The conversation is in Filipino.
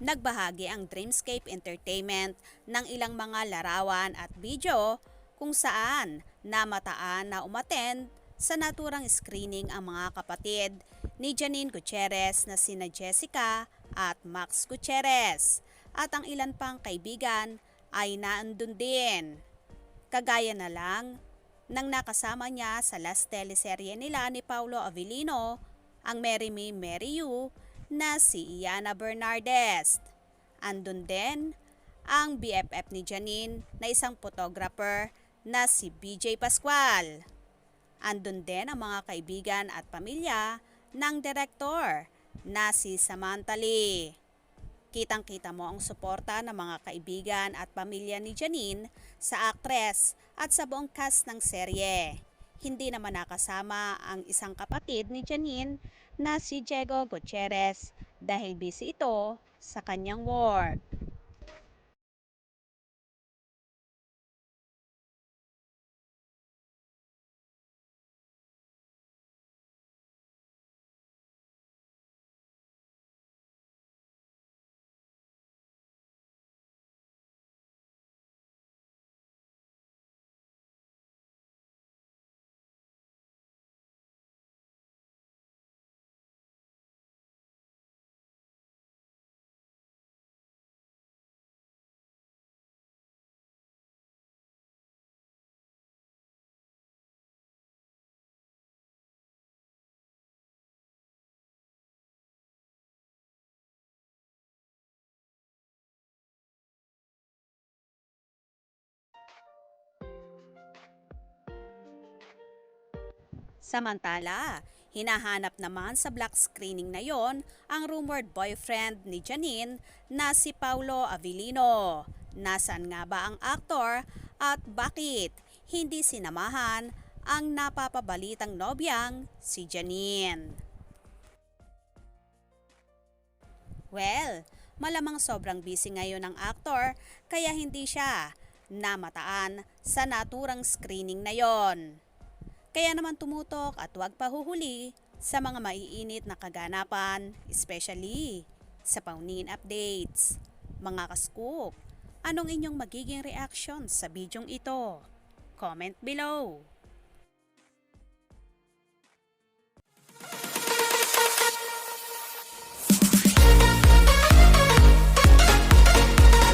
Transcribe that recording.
Nagbahagi ang Dreamscape Entertainment ng ilang mga larawan at video kung saan namataan na umattend sa naturang screening ang mga kapatid ni Janine Gutierrez na sina Jessica at Max Gutierrez at ang ilan pang kaibigan ay naandun din. Kagaya na lang nang nakasama niya sa last teleserye nila ni Paulo Avellino, ang Marry Me, Marry You na si Iana Bernardez. Andun din ang BFF ni Janine na isang photographer na si BJ Pascual. Andun din ang mga kaibigan at pamilya ng direktor na si Samantha Lee. Kitang-kita mo ang suporta ng mga kaibigan at pamilya ni Janine sa aktres at sa buong cast ng serye. Hindi naman nakasama ang isang kapatid ni Janine na si Diego Gutierrez dahil busy ito sa kanyang work. Samantala, hinahanap naman sa black screening na yon ang rumored boyfriend ni Janine na si Paulo Avellino. Nasaan nga ba ang aktor at bakit hindi sinamahan ang napapabalitang nobyang si Janine? Well, malamang sobrang busy ngayon ng aktor kaya hindi siya namataan sa naturang screening na yon. Kaya naman tumutok at huwag pahuhuli sa mga maiinit na kaganapan, especially sa paunin updates. Mga kascoop, anong inyong magiging reaction sa bidyong ito? Comment below!